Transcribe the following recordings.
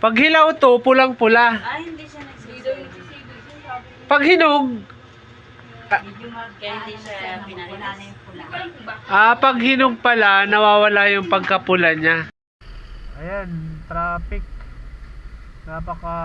Pag hilaw to, pulang-pula. Hindi siya nagsisigil. Pag hinog, Medyo kaya hindi siya pinarinas. pag hinog pala, nawawala yung pagkapula niya. Ayan, traffic. Napaka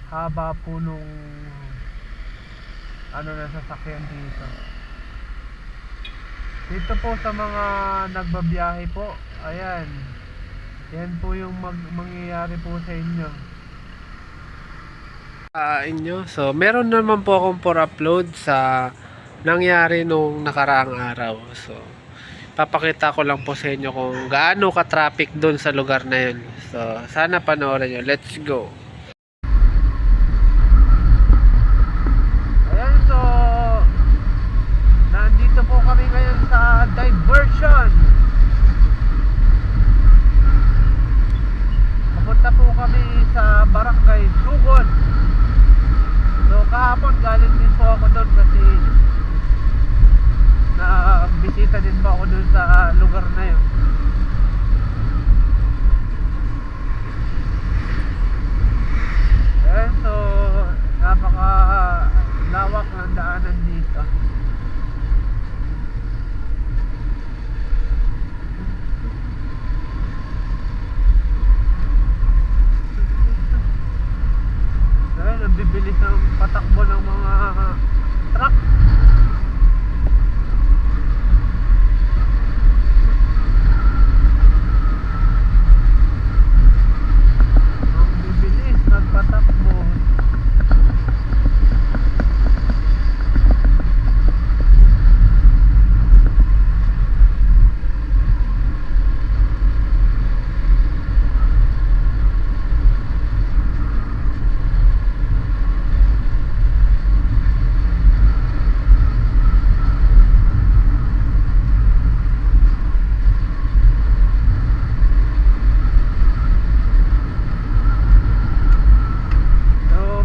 haba po nung na sasakyan dito. Dito po sa mga nagbabiyahe po, ayan. Yan po yung mangyayari po sa inyo. So, meron naman po akong for upload sa nangyari nung nakaraang araw. So, papakita ko lang po sa inyo kung gaano ka-traffic doon sa lugar na yun. So, sana panoorin nyo. Let's go! Ayan, so nandito po kami ngayon sa diversion. Papunta po kami sa Barangay Sugod. So kahapon galing din po ako doon kasi bisita din po ako doon sa lugar na yun. Ayan, so napaka lawak ng daanan dito. Ayan, ang bibilis ng patakbo ng mga truck. Ang bibilis magpatakbo.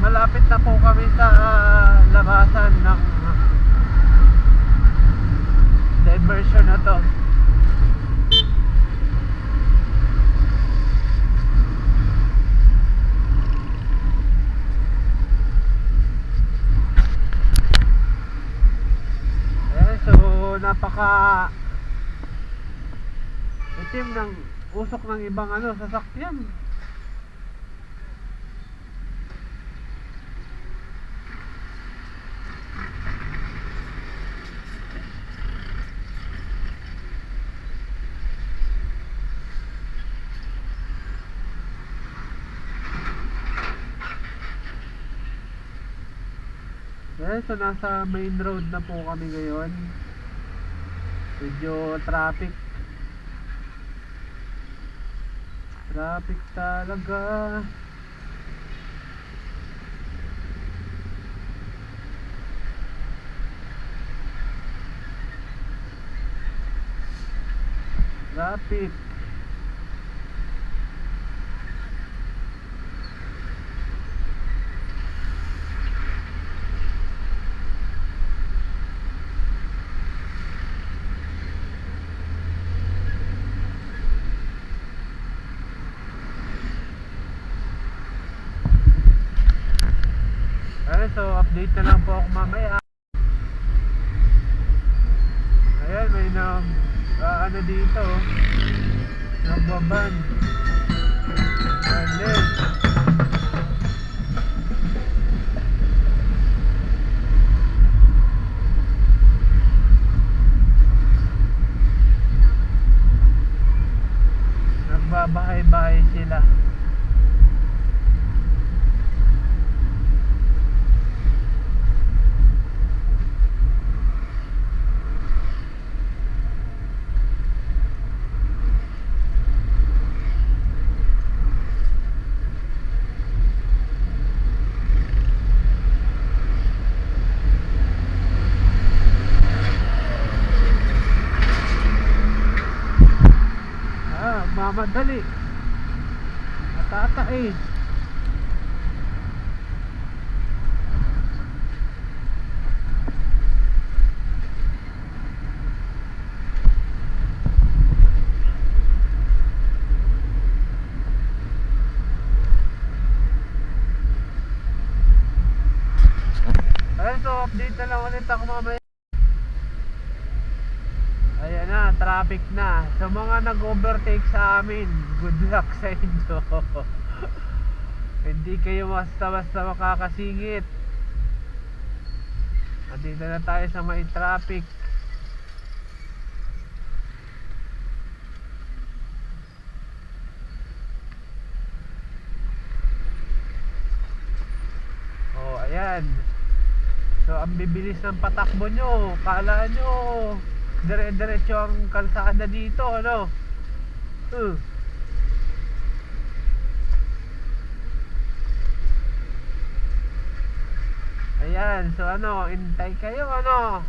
Malapit na po kami sa labasan ng diversion na to. Ayan, so napaka itim ng usok ng ibang sasakyan. So nasa main road na po kami ngayon. Medyo traffic talaga. Traffic. So update na lang po ako mamaya. Ayan, may dito nagbaban. Ayan, nagbabahay-bahay sila. Mamadali, matatae. update na lang ulit ako mamaya. Ayan na, traffic na. Sa mga nag-overtake sa amin, good luck sa inyo. Hindi kayo basta-basta makakasingit. Andito na tayo sa may traffic. Oh, ayan. So, ang bibilis ng patakbo nyo. Kala nyo, dire-diretso ang kalsada dito, ano? Ayan, so ano, intay kayo, ano?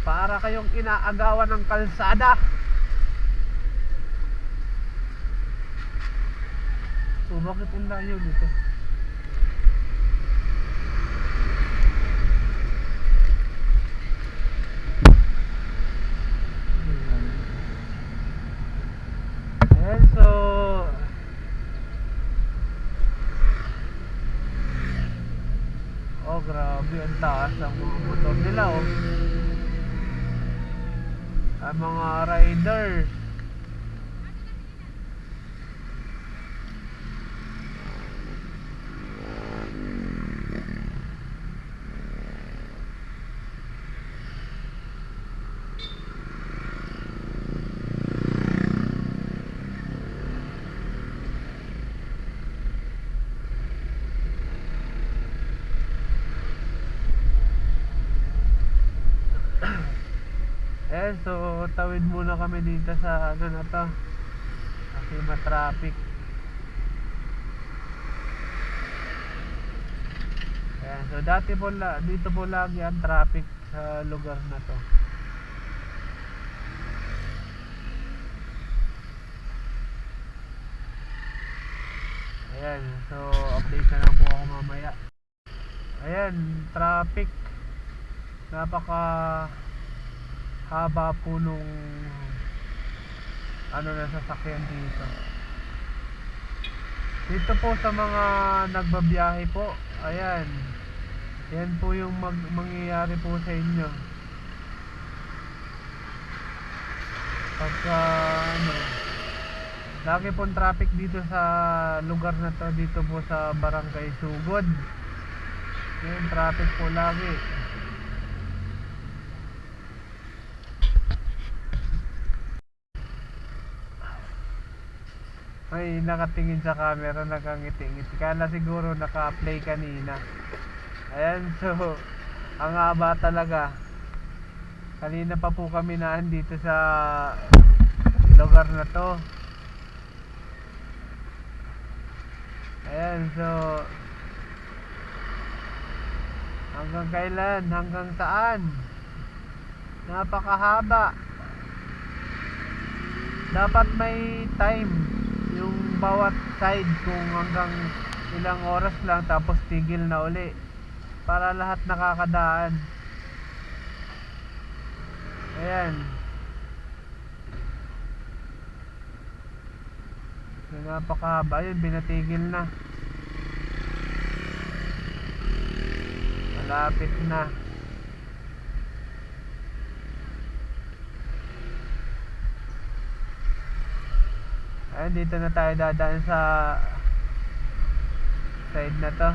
Para kayong inaagawan ng kalsada. So, bakit ang layo dito? Ayan, so oh, grabe, ang taas ang mga motor nila, oh. Ang mga riders. So tawid muna kami dito sa ano na to, kasi ma-traffic. Ayan, so dati po dito po lagi ang traffic sa lugar na to. Ayan, so update na lang po ako mamaya. Ayan, traffic. Napaka haba po nung ano na sasakyan dito. Dito po sa mga nagbabiyahe po, ayan, yan po yung mangyayari po sa inyo pagka ano, lagi pong traffic dito sa lugar na to, dito po sa Barangay Sugod. Yan, traffic po lagi. May nakatingin sa camera, nakangiti-ngiti. Kala siguro naka-play kanina. Ayan, so ang haba talaga. Kanina pa po kami dito sa lugar na to. Ayan, so hanggang kailan? Hanggang saan? Napakahaba. Dapat may time yung bawat side, kung hanggang ilang oras lang, tapos tigil na uli para lahat nakakadaan. Ayan, so napakahaba. Ayun, binatigil na, malapit na. Ayun, dito na tayo dadaan sa side na to.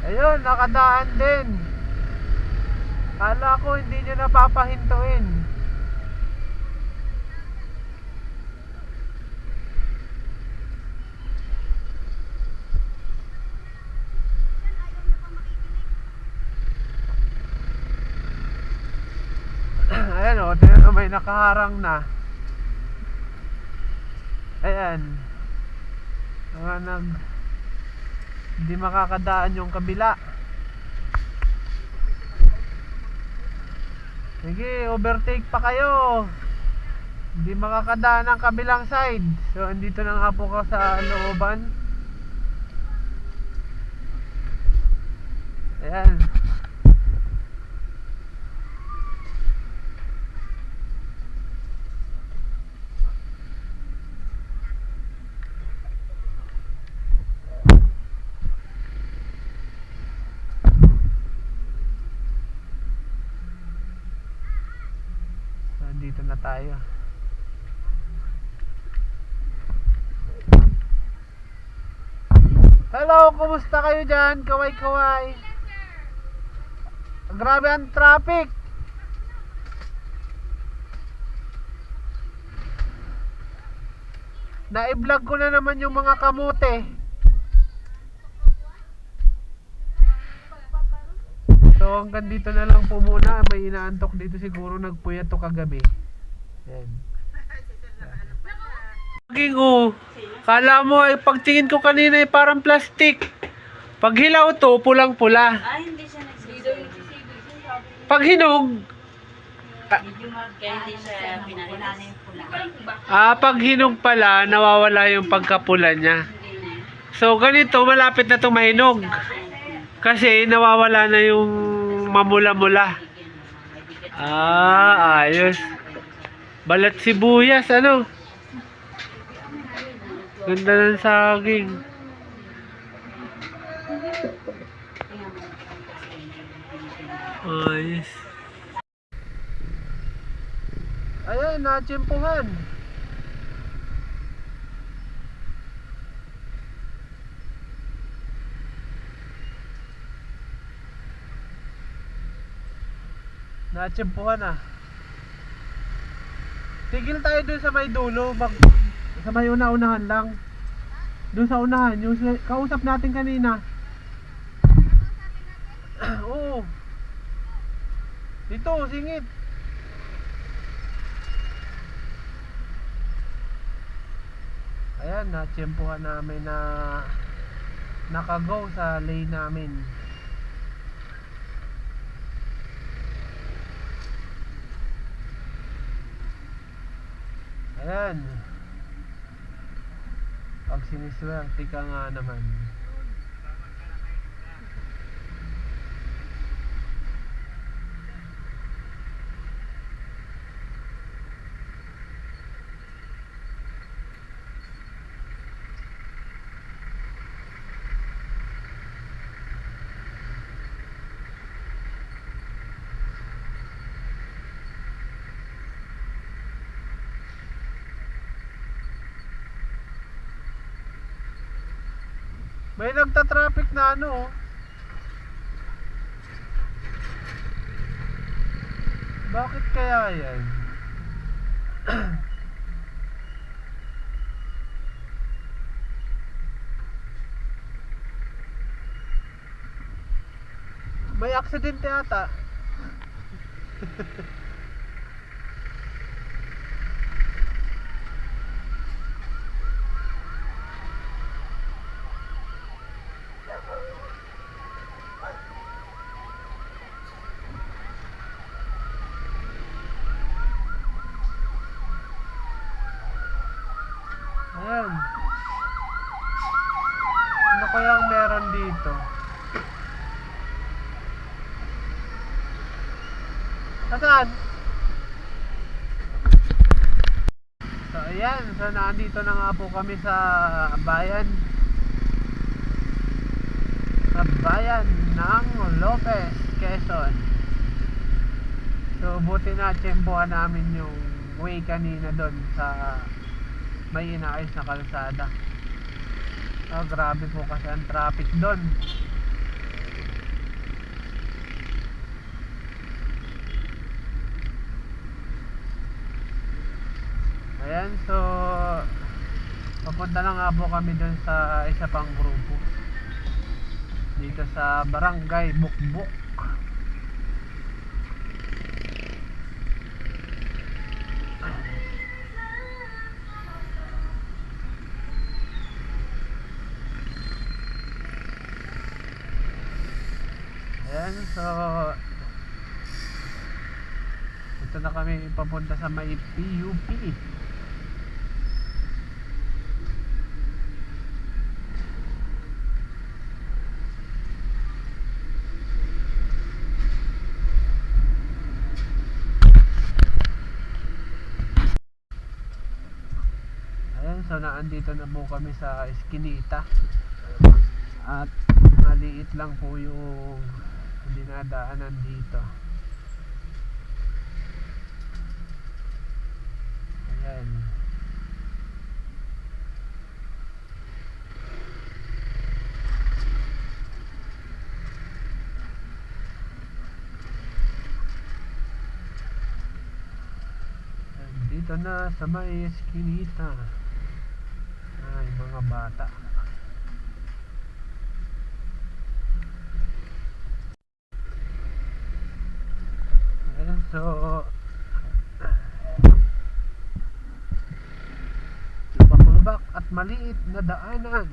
Ayun, nakadaan din. Kala ko hindi nyo napapahintuin. Ayan, o, tingnan mo, may nakaharang na. Ayan, mga hindi makakadaan yung kabila. Sige, overtake pa kayo. Hindi makakadaan ang kabilang side. So andito na nga po ka sa looban. Ayan. nandito na tayo. Hello, kumusta kayo dyan? Kaway-kaway. Grabe ang traffic. Na-vlog ko na naman yung mga kamote. So hanggang dito na lang po muna. May inaantok dito, siguro nagpuyat to kagabi. Yan. Laging kala mo ay pagtingin ko kanina ay parang plastic. Pag hilaw to, pulang-pula. Hindi siya nagsisigaw. Pag hinog, Kaya hindi siya pinarinig. pag hinog pala, nawawala yung pagkapula niya. So ganito, malapit na itong mahinog. Kasi nawawala na yung mamula-mula. Ayos. Balat sibuyas, ano? Ganda ng saging. Ayos. Ayan, natsimpuhan. Natsimpuhan na. Tigil tayo dun sa may dulo. Sa may una-unahan lang. Dun sa unahan. Yung kausap natin kanina. Oo. Dito, singit. Ayan, natsimpuhan namin na nakago sa lane namin. Ayan. Pag siniswerte ka nga naman. May nagta-traffic na ano. Bakit kaya yan? May aksidente ata. Ayan. Ano kayang meron dito? Saan? So ayan, so nandito na nga po kami sa bayan. Sa bayan ng Lopez, Quezon. So buti na tiyempohan namin yung way kanina doon sa may inaayos na kalsada. Grabe po kasi ang traffic doon. Ayan, so papunta na nga po kami doon sa isa pang grupo dito sa Barangay Bukbuk. Ayan, so ito na kami papunta sa may PUP. Ayan, so naandito na po kami sa Eskinita. At maliit lang po yung dinadaanan dito. Dito na sa may eskinita. Ay, mga bata. Ayan, so lubak-lubak at maliit na daanan.